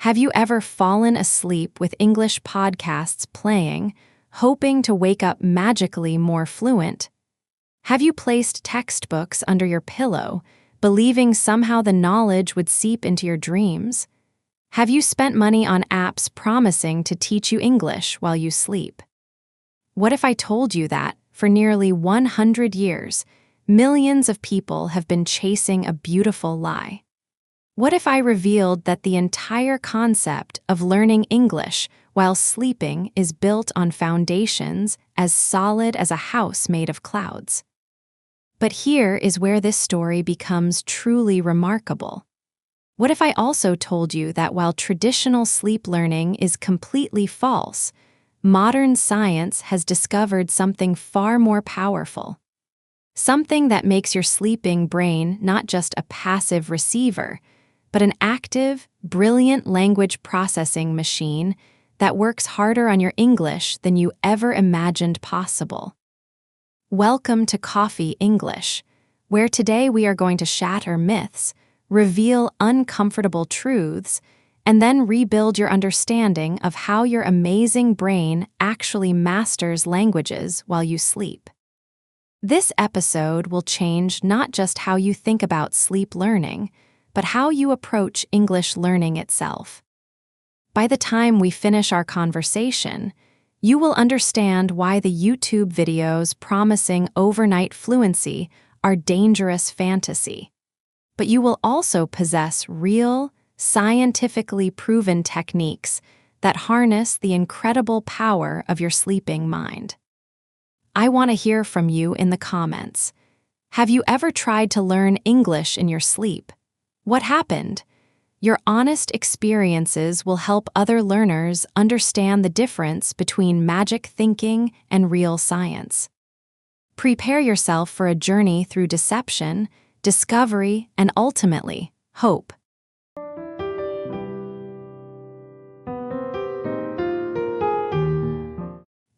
Have you ever fallen asleep with English podcasts playing, hoping to wake up magically more fluent? Have you placed textbooks under your pillow, believing somehow the knowledge would seep into your dreams? Have you spent money on apps promising to teach you English while you sleep? What if I told you that, for nearly 100 years, millions of people have been chasing a beautiful lie? What if I revealed that the entire concept of learning English while sleeping is built on foundations as solid as a house made of clouds? But here is where this story becomes truly remarkable. What if I also told you that while traditional sleep learning is completely false, modern science has discovered something far more powerful? Something that makes your sleeping brain not just a passive receiver, but an active, brilliant language processing machine that works harder on your English than you ever imagined possible. Welcome to Coffee English, where today we are going to shatter myths, reveal uncomfortable truths, and then rebuild your understanding of how your amazing brain actually masters languages while you sleep. This episode will change not just how you think about sleep learning, but how you approach English learning itself. By the time we finish our conversation, you will understand why the YouTube videos promising overnight fluency are dangerous fantasy. But you will also possess real, scientifically proven techniques that harness the incredible power of your sleeping mind. I want to hear from you in the comments. Have you ever tried to learn English in your sleep? What happened? Your honest experiences will help other learners understand the difference between magic thinking and real science. Prepare yourself for a journey through deception, discovery, and ultimately, hope.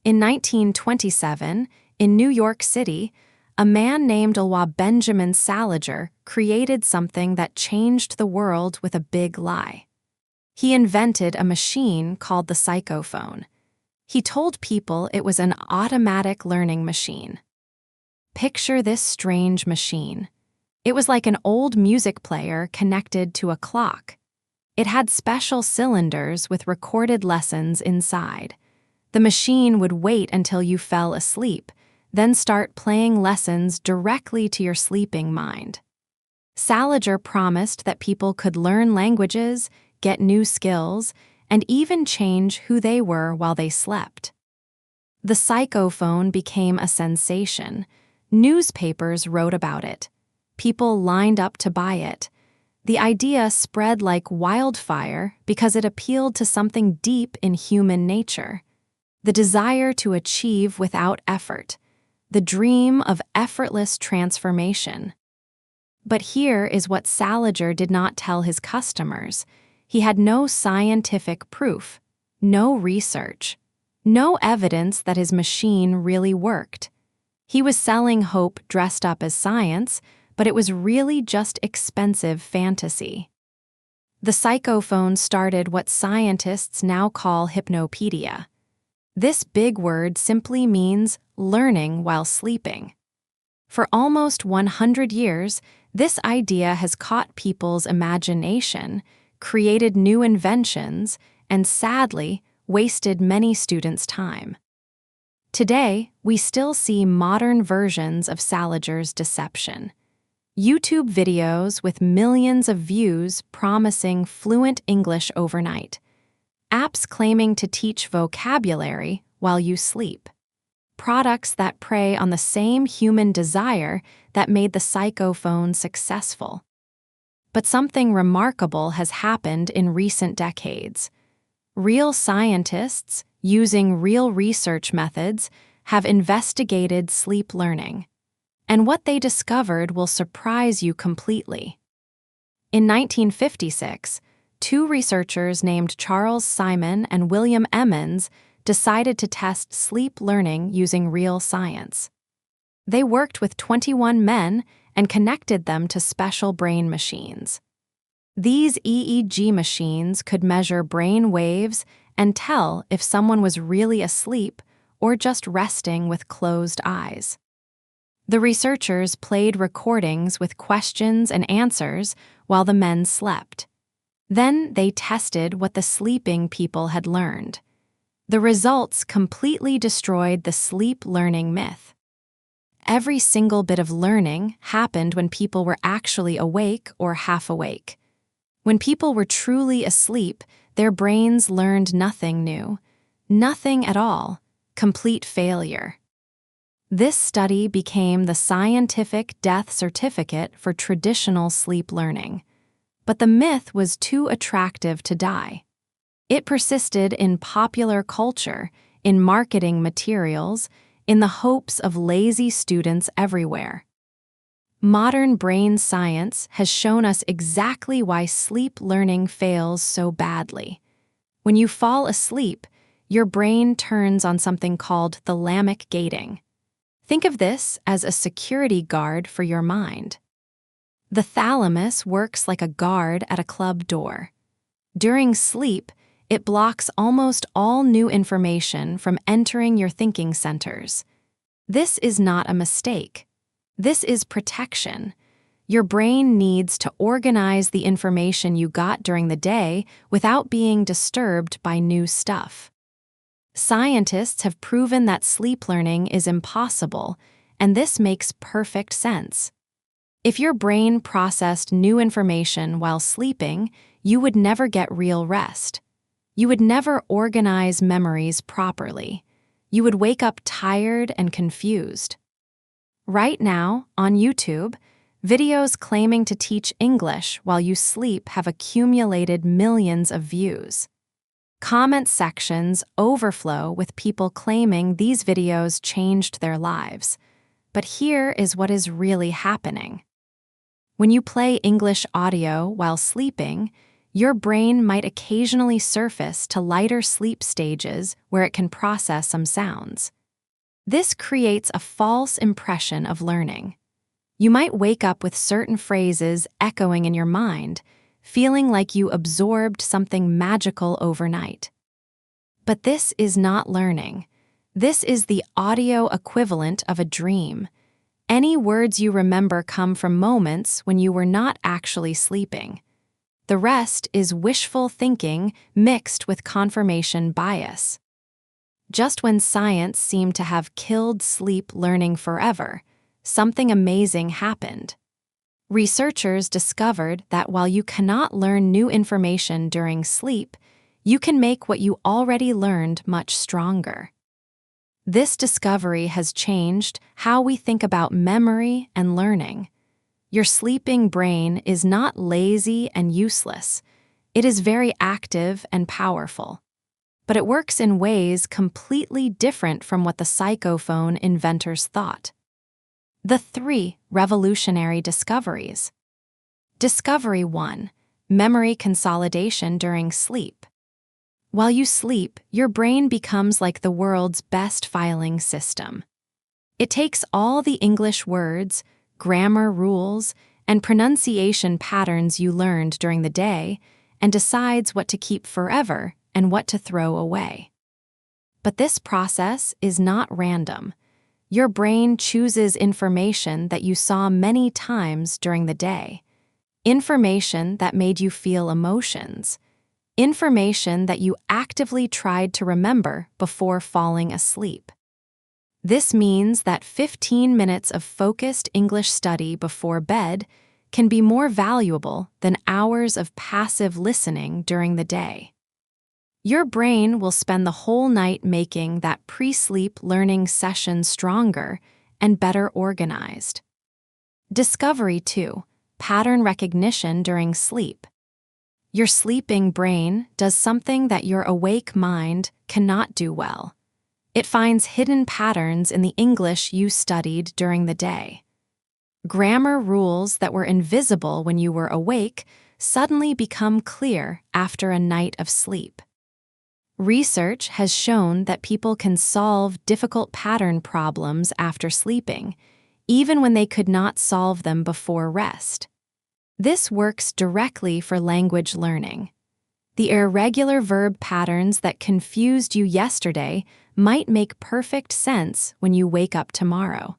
In 1927, in New York City, a man named Benjamin Salinger created something that changed the world with a big lie. He invented a machine called the psychophone. He told people it was an automatic learning machine. Picture this strange machine. It was like an old music player connected to a clock. It had special cylinders with recorded lessons inside. The machine would wait until you fell asleep, then start playing lessons directly to your sleeping mind. Salinger promised that people could learn languages, get new skills, and even change who they were while they slept. The psychophone became a sensation. Newspapers wrote about it. People lined up to buy it. The idea spread like wildfire because it appealed to something deep in human nature: the desire to achieve without effort, the dream of effortless transformation. But here is what Salinger did not tell his customers. He had no scientific proof, no research, no evidence that his machine really worked. He was selling hope dressed up as science, but it was really just expensive fantasy. The psychophone started what scientists now call hypnopedia. This big word simply means learning while sleeping. For almost 100 years, this idea has caught people's imagination, created new inventions, and sadly, wasted many students' time. Today, we still see modern versions of Salinger's deception. YouTube videos with millions of views promising fluent English overnight. Apps claiming to teach vocabulary while you sleep. Products that prey on the same human desire that made the psychophone successful. But something remarkable has happened in recent decades. Real scientists, using real research methods, have investigated sleep learning. And what they discovered will surprise you completely. In 1956, two researchers named Charles Simon and William Emmons decided to test sleep learning using real science. They worked with 21 men and connected them to special brain machines. These EEG machines could measure brain waves and tell if someone was really asleep or just resting with closed eyes. The researchers played recordings with questions and answers while the men slept. Then they tested what the sleeping people had learned. The results completely destroyed the sleep learning myth. Every single bit of learning happened when people were actually awake or half awake. When people were truly asleep, their brains learned nothing new, nothing at all, complete failure. This study became the scientific death certificate for traditional sleep learning. But the myth was too attractive to die. It persisted in popular culture, in marketing materials, in the hopes of lazy students everywhere. Modern brain science has shown us exactly why sleep learning fails so badly. When you fall asleep, your brain turns on something called thalamic gating. Think of this as a security guard for your mind. The thalamus works like a guard at a club door. During sleep, it blocks almost all new information from entering your thinking centers. This is not a mistake. This is protection. Your brain needs to organize the information you got during the day without being disturbed by new stuff. Scientists have proven that sleep learning is impossible, and this makes perfect sense. If your brain processed new information while sleeping, you would never get real rest. You would never organize memories properly. You would wake up tired and confused. Right now, on YouTube, videos claiming to teach English while you sleep have accumulated millions of views. Comment sections overflow with people claiming these videos changed their lives. But here is what is really happening. When you play English audio while sleeping, your brain might occasionally surface to lighter sleep stages where it can process some sounds. This creates a false impression of learning. You might wake up with certain phrases echoing in your mind, feeling like you absorbed something magical overnight. But this is not learning. This is the audio equivalent of a dream. Any words you remember come from moments when you were not actually sleeping. The rest is wishful thinking mixed with confirmation bias. Just when science seemed to have killed sleep learning forever, something amazing happened. Researchers discovered that while you cannot learn new information during sleep, you can make what you already learned much stronger. This discovery has changed how we think about memory and learning. Your sleeping brain is not lazy and useless. It is very active and powerful. But it works in ways completely different from what the psychophone inventors thought. The 3 revolutionary discoveries. Discovery 1. Memory consolidation during sleep. While you sleep, your brain becomes like the world's best filing system. It takes all the English words, grammar rules, and pronunciation patterns you learned during the day and decides what to keep forever and what to throw away. But this process is not random. Your brain chooses information that you saw many times during the day. Information that made you feel emotions. Information that you actively tried to remember before falling asleep. This means that 15 minutes of focused English study before bed can be more valuable than hours of passive listening during the day. Your brain will spend the whole night making that pre-sleep learning session stronger and better organized. Discovery 2. Pattern recognition during sleep. Your sleeping brain does something that your awake mind cannot do well. It finds hidden patterns in the English you studied during the day. Grammar rules that were invisible when you were awake suddenly become clear after a night of sleep. Research has shown that people can solve difficult pattern problems after sleeping, even when they could not solve them before rest. This works directly for language learning. The irregular verb patterns that confused you yesterday might make perfect sense when you wake up tomorrow.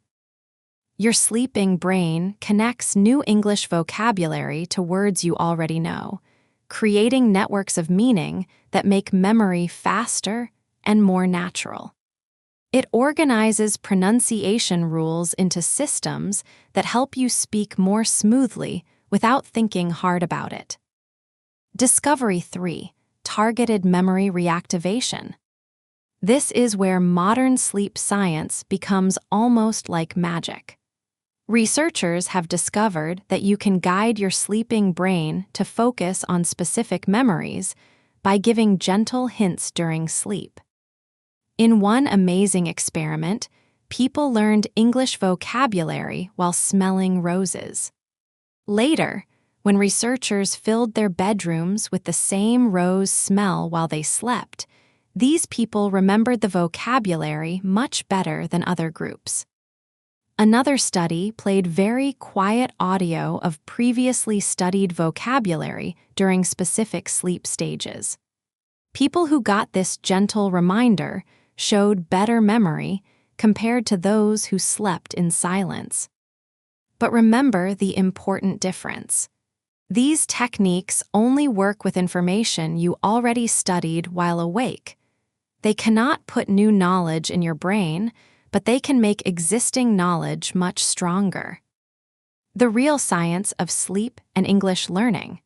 Your sleeping brain connects new English vocabulary to words you already know, creating networks of meaning that make memory faster and more natural. It organizes pronunciation rules into systems that help you speak more smoothly without thinking hard about it. Discovery 3: Targeted memory reactivation. This is where modern sleep science becomes almost like magic. Researchers have discovered that you can guide your sleeping brain to focus on specific memories by giving gentle hints during sleep. In one amazing experiment, people learned English vocabulary while smelling roses. Later, when researchers filled their bedrooms with the same rose smell while they slept, these people remembered the vocabulary much better than other groups. Another study played very quiet audio of previously studied vocabulary during specific sleep stages. People who got this gentle reminder showed better memory compared to those who slept in silence. But remember the important difference. These techniques only work with information you already studied while awake. They cannot put new knowledge in your brain, but they can make existing knowledge much stronger. The real science of sleep and English learning.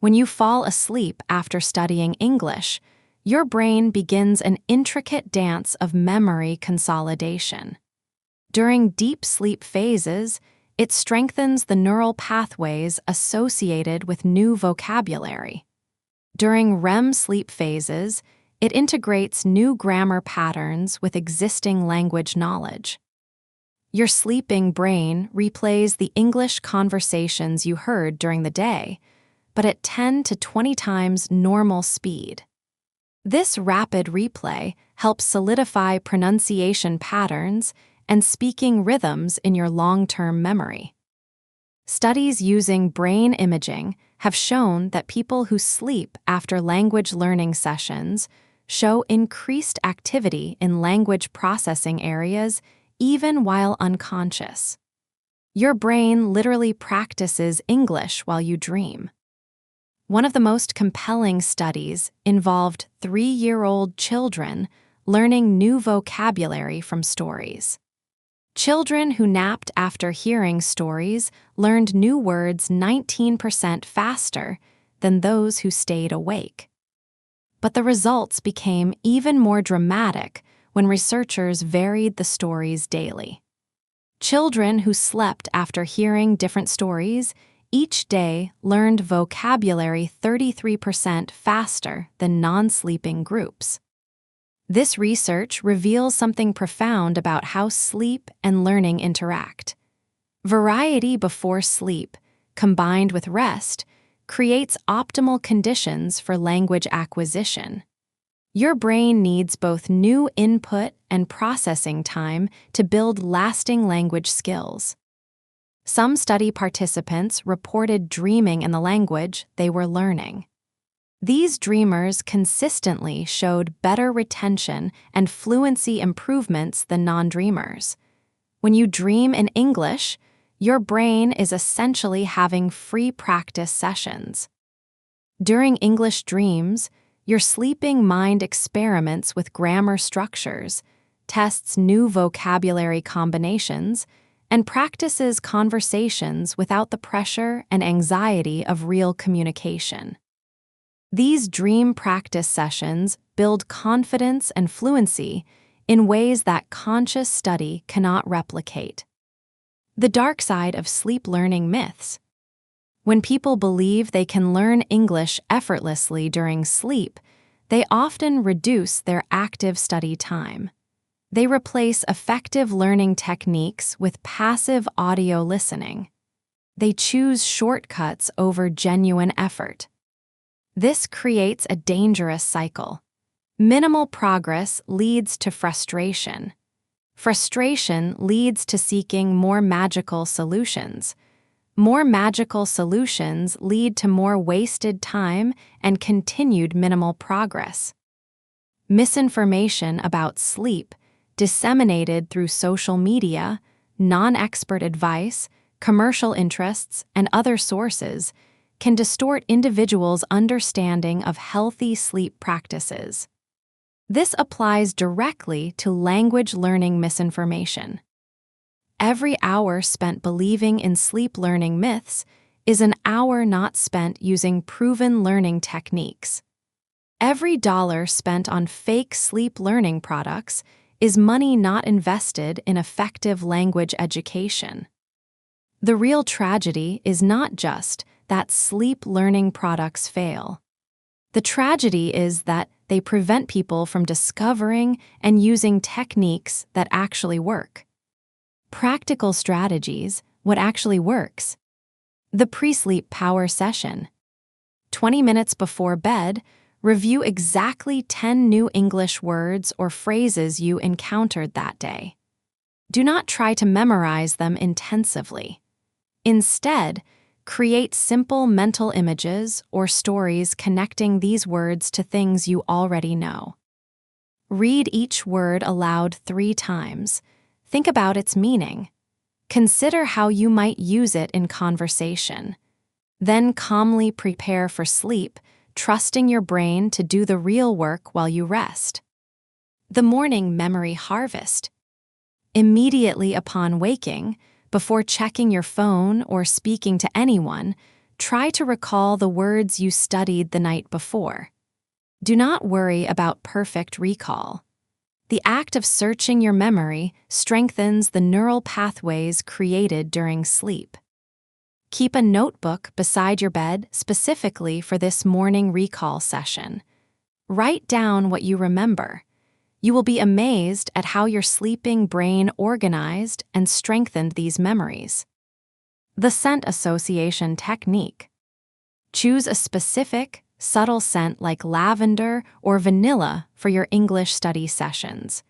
When you fall asleep after studying English, your brain begins an intricate dance of memory consolidation. During deep sleep phases, it strengthens the neural pathways associated with new vocabulary. During REM sleep phases, it integrates new grammar patterns with existing language knowledge. Your sleeping brain replays the English conversations you heard during the day, but at 10 to 20 times normal speed. This rapid replay helps solidify pronunciation patterns and speaking rhythms in your long-term memory. Studies using brain imaging have shown that people who sleep after language learning sessions show increased activity in language processing areas even while unconscious. Your brain literally practices English while you dream. One of the most compelling studies involved 3-year-old children learning new vocabulary from stories. Children who napped after hearing stories learned new words 19% faster than those who stayed awake. But the results became even more dramatic when researchers varied the stories daily. Children who slept after hearing different stories each day learned vocabulary 33% faster than non-sleeping groups. This research reveals something profound about how sleep and learning interact. Variety before sleep, combined with rest, creates optimal conditions for language acquisition. Your brain needs both new input and processing time to build lasting language skills. Some study participants reported dreaming in the language they were learning. These dreamers consistently showed better retention and fluency improvements than non-dreamers. When you dream in English, your brain is essentially having free practice sessions. During English dreams, your sleeping mind experiments with grammar structures, tests new vocabulary combinations, and practices conversations without the pressure and anxiety of real communication. These dream practice sessions build confidence and fluency in ways that conscious study cannot replicate. The dark side of sleep learning myths. When people believe they can learn English effortlessly during sleep, they often reduce their active study time. They replace effective learning techniques with passive audio listening. They choose shortcuts over genuine effort. This creates a dangerous cycle. Minimal progress leads to frustration. Frustration leads to seeking more magical solutions, More magical solutions lead to more wasted time and continued minimal progress. Misinformation about sleep, disseminated through social media, non-expert advice, commercial interests, and other sources, can distort individuals' understanding of healthy sleep practices. This applies directly to language learning misinformation. Every hour spent believing in sleep learning myths is an hour not spent using proven learning techniques. Every dollar spent on fake sleep learning products is money not invested in effective language education. The real tragedy is not just that sleep learning products fail. The tragedy is that they prevent people from discovering and using techniques that actually work. Practical strategies, what actually works. The pre-sleep power session. 20 minutes before bed, review exactly 10 new English words or phrases you encountered that day. Do not try to memorize them intensively. Instead, create simple mental images or stories connecting these words to things you already know. Read each word aloud 3 times. Think about its meaning. Consider how you might use it in conversation. Then calmly prepare for sleep, trusting your brain to do the real work while you rest. The morning memory harvest. Immediately upon waking, before checking your phone or speaking to anyone, try to recall the words you studied the night before. Do not worry about perfect recall. The act of searching your memory strengthens the neural pathways created during sleep. Keep a notebook beside your bed specifically for this morning recall session. Write down what you remember. You will be amazed at how your sleeping brain organized and strengthened these memories. The scent association technique. Choose a specific, subtle scent like lavender or vanilla for your English study sessions.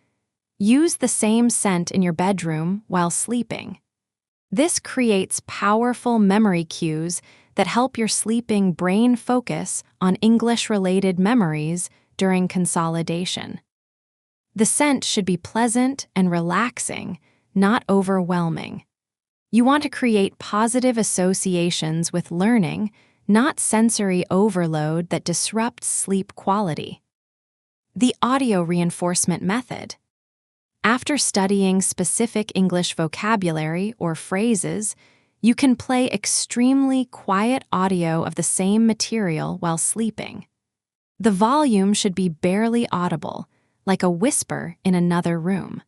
Use the same scent in your bedroom while sleeping. This creates powerful memory cues that help your sleeping brain focus on English-related memories during consolidation. The scent should be pleasant and relaxing, not overwhelming. You want to create positive associations with learning, not sensory overload that disrupts sleep quality. The audio reinforcement method. After studying specific English vocabulary or phrases, you can play extremely quiet audio of the same material while sleeping. The volume should be barely audible, like a whisper in another room.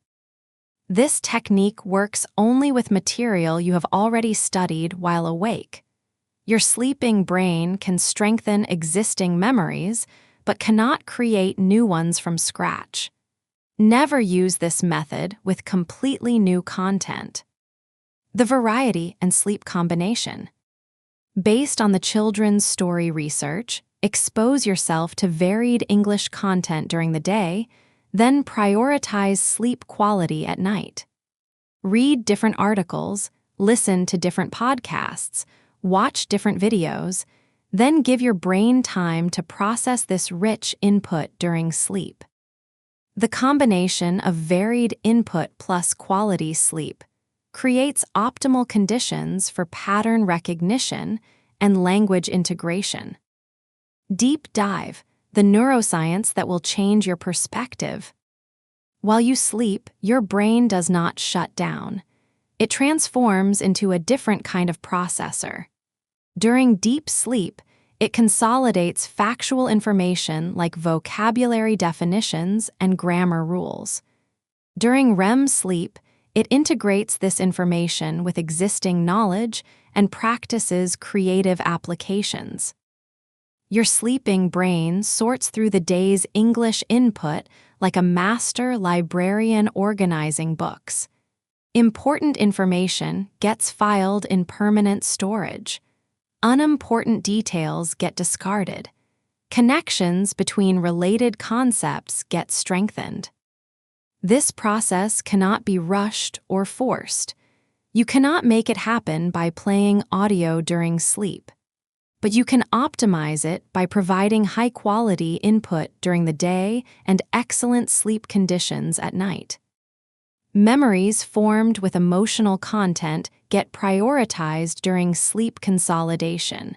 This technique works only with material you have already studied while awake. Your sleeping brain can strengthen existing memories, but cannot create new ones from scratch. Never use this method with completely new content. The variety and sleep combination. Based on the children's story research, expose yourself to varied English content during the day, then prioritize sleep quality at night. Read different articles, listen to different podcasts, watch different videos, then give your brain time to process this rich input during sleep. The combination of varied input plus quality sleep creates optimal conditions for pattern recognition and language integration. Deep dive, the neuroscience that will change your perspective. While you sleep, your brain does not shut down. It transforms into a different kind of processor. During deep sleep, it consolidates factual information like vocabulary definitions and grammar rules. During REM sleep, it integrates this information with existing knowledge and practices creative applications. Your sleeping brain sorts through the day's English input like a master librarian organizing books. Important information gets filed in permanent storage. Unimportant details get discarded. Connections between related concepts get strengthened. This process cannot be rushed or forced. You cannot make it happen by playing audio during sleep, but you can optimize it by providing high-quality input during the day and excellent sleep conditions at night. Memories formed with emotional content get prioritized during sleep consolidation.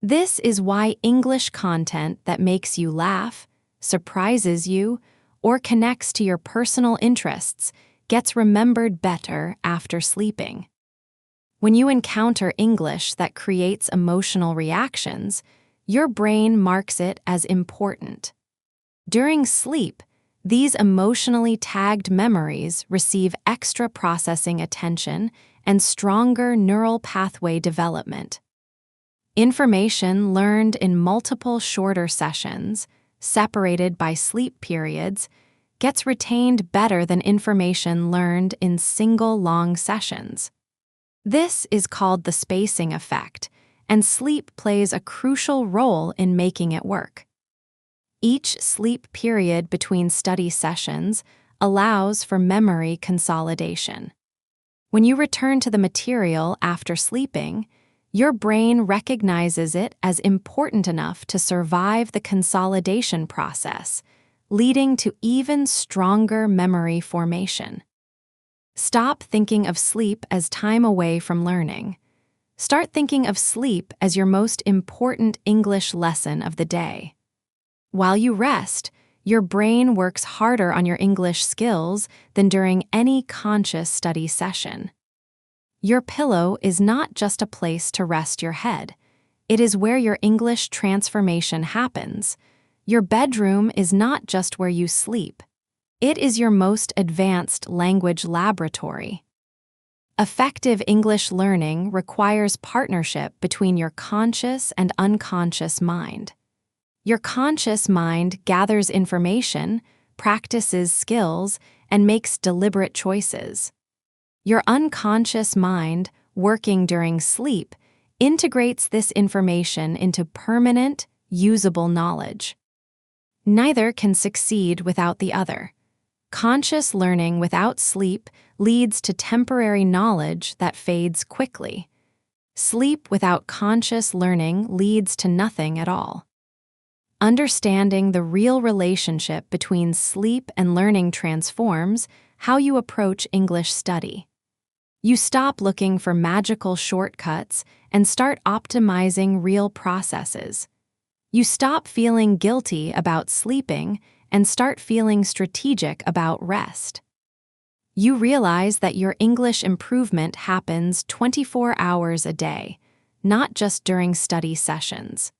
This is why English content that makes you laugh, surprises you, or connects to your personal interests gets remembered better after sleeping. When you encounter English that creates emotional reactions, your brain marks it as important. During sleep, these emotionally tagged memories receive extra processing attention and stronger neural pathway development. Information learned in multiple shorter sessions, separated by sleep periods, gets retained better than information learned in single long sessions. This is called the spacing effect, and sleep plays a crucial role in making it work. Each sleep period between study sessions allows for memory consolidation. When you return to the material after sleeping, your brain recognizes it as important enough to survive the consolidation process, leading to even stronger memory formation. Stop thinking of sleep as time away from learning. Start thinking of sleep as your most important English lesson of the day. While you rest, your brain works harder on your English skills than during any conscious study session. Your pillow is not just a place to rest your head. It is where your English transformation happens. Your bedroom is not just where you sleep. It is your most advanced language laboratory. Effective English learning requires partnership between your conscious and unconscious mind. Your conscious mind gathers information, practices skills, and makes deliberate choices. Your unconscious mind, working during sleep, integrates this information into permanent, usable knowledge. Neither can succeed without the other. Conscious learning without sleep leads to temporary knowledge that fades quickly. Sleep without conscious learning leads to nothing at all. Understanding the real relationship between sleep and learning transforms how you approach English study. You stop looking for magical shortcuts and start optimizing real processes. You stop feeling guilty about sleeping and start feeling strategic about rest. You realize that your English improvement happens 24 hours a day, not just during study sessions.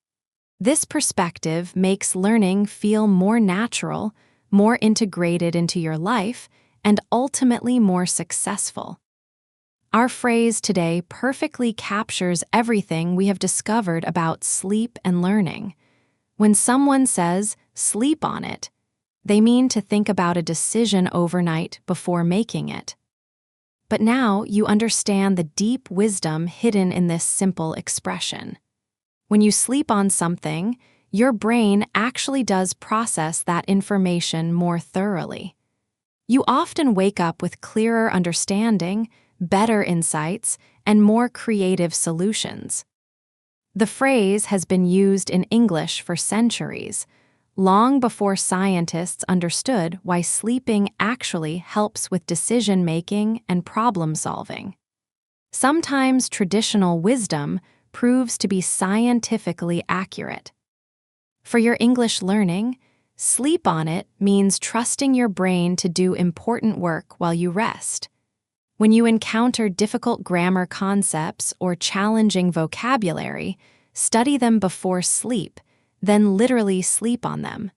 This perspective makes learning feel more natural, more integrated into your life, and ultimately more successful. Our phrase today perfectly captures everything we have discovered about sleep and learning. When someone says, "sleep on it," they mean to think about a decision overnight before making it. But now you understand the deep wisdom hidden in this simple expression. When you sleep on something, your brain actually does process that information more thoroughly. You often wake up with clearer understanding, better insights, and more creative solutions. The phrase has been used in English for centuries, long before scientists understood why sleeping actually helps with decision-making and problem-solving. Sometimes traditional wisdom proves to be scientifically accurate. For your English learning, sleep on it means trusting your brain to do important work while you rest. When you encounter difficult grammar concepts or challenging vocabulary, study them before sleep, then literally sleep on them.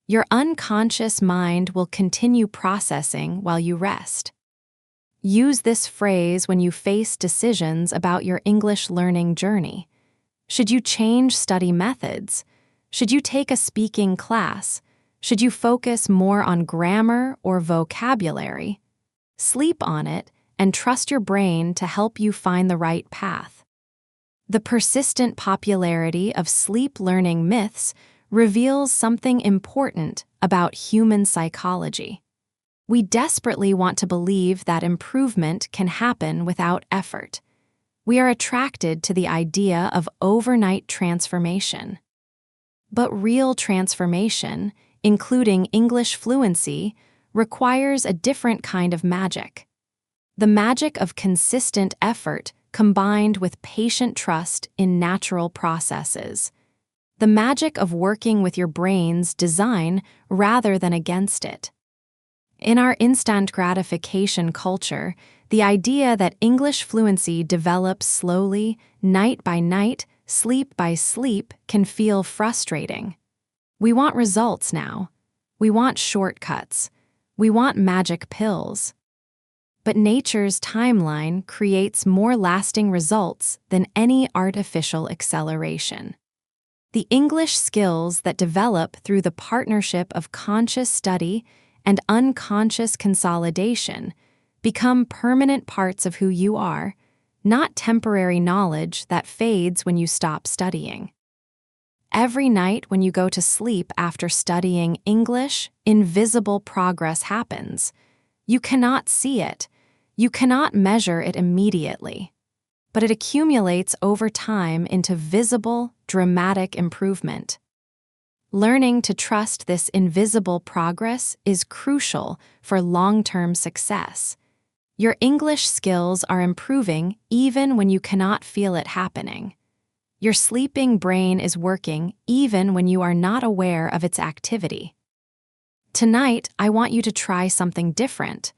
Your unconscious mind will continue processing while you rest. Use this phrase when you face decisions about your English learning journey. Should you change study methods? Should you take a speaking class? Should you focus more on grammar or vocabulary? Sleep on it and trust your brain to help you find the right path. The persistent popularity of sleep learning myths reveals something important about human psychology. We desperately want to believe that improvement can happen without effort. We are attracted to the idea of overnight transformation. But real transformation, including English fluency, requires a different kind of magic. The magic of consistent effort combined with patient trust in natural processes. The magic of working with your brain's design rather than against it. In our instant gratification culture, the idea that English fluency develops slowly, night by night, sleep by sleep, can feel frustrating. We want results now. We want shortcuts. We want magic pills. But nature's timeline creates more lasting results than any artificial acceleration. The English skills that develop through the partnership of conscious study and unconscious consolidation become permanent parts of who you are, not temporary knowledge that fades when you stop studying. Every night when you go to sleep after studying English, invisible progress happens. You cannot see it. You cannot measure it immediately. But it accumulates over time into visible, dramatic improvement. Learning to trust this invisible progress is crucial for long-term success. Your English skills are improving even when you cannot feel it happening. Your sleeping brain is working even when you are not aware of its activity. Tonight, I want you to try something different.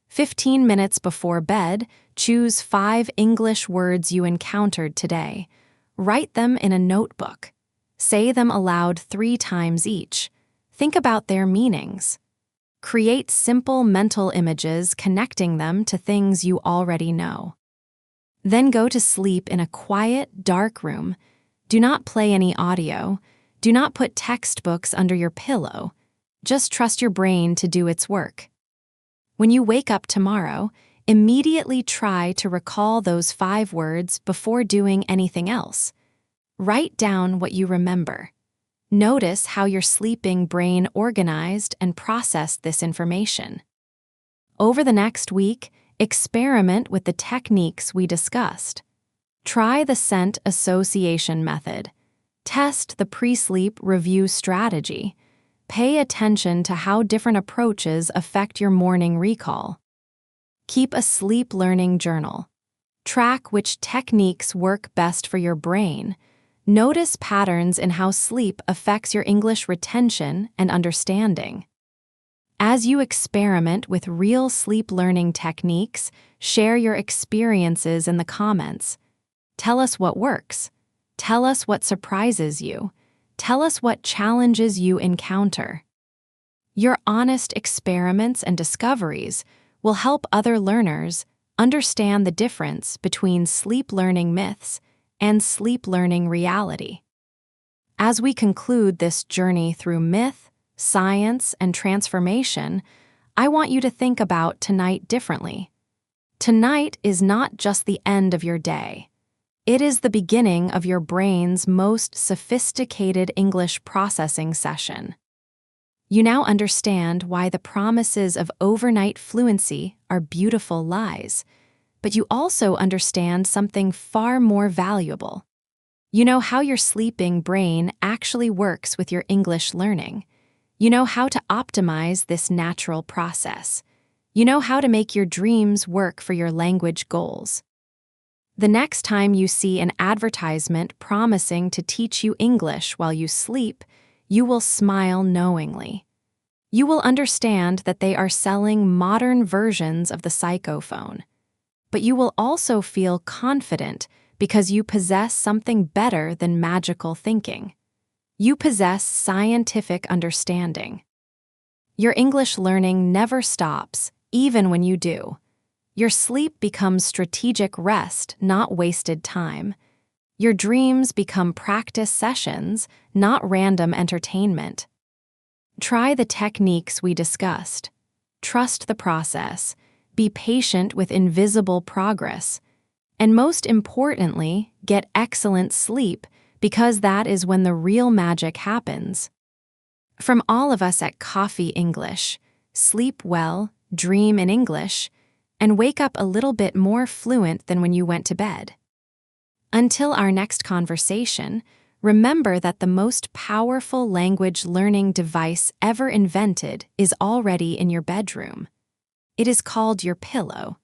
15 minutes before bed, choose 5 English words you encountered today. Write them in a notebook. Say them aloud 3 times each. Think about their meanings. Create simple mental images connecting them to things you already know. Then go to sleep in a quiet, dark room. Do not play any audio. Do not put textbooks under your pillow. Just trust your brain to do its work. When you wake up tomorrow, immediately try to recall those 5 words before doing anything else. Write down what you remember. Notice how your sleeping brain organized and processed this information. Over the next week, experiment with the techniques we discussed. Try the scent association method. Test the pre-sleep review strategy. Pay attention to how different approaches affect your morning recall. Keep a sleep learning journal. Track which techniques work best for your brain. Notice patterns in how sleep affects your English retention and understanding. As you experiment with real sleep learning techniques, share your experiences in the comments. Tell us what works. Tell us what surprises you. Tell us what challenges you encounter. Your honest experiments and discoveries will help other learners understand the difference between sleep learning myths and sleep learning reality. As we conclude this journey through myth, science, and transformation, I want you to think about tonight differently. Tonight is not just the end of your day. It is the beginning of your brain's most sophisticated English processing session. You now understand why the promises of overnight fluency are beautiful lies, but you also understand something far more valuable. You know how your sleeping brain actually works with your English learning. You know how to optimize this natural process. You know how to make your dreams work for your language goals. The next time you see an advertisement promising to teach you English while you sleep, you will smile knowingly. You will understand that they are selling modern versions of the psychophone. But you will also feel confident because you possess something better than magical thinking. You possess scientific understanding. Your English learning never stops, even when you do. Your sleep becomes strategic rest, not wasted time. Your dreams become practice sessions, not random entertainment. Try the techniques we discussed. Trust the process. Be patient with invisible progress. And most importantly, get excellent sleep, because that is when the real magic happens. From all of us at Coffee English, sleep well, dream in English, and wake up a little bit more fluent than when you went to bed. Until our next conversation, remember that the most powerful language learning device ever invented is already in your bedroom. It is called your pillow.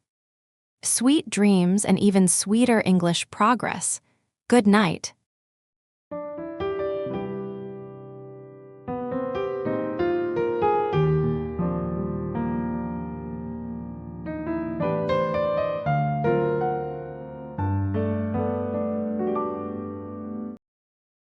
Sweet dreams and even sweeter English progress. Good night.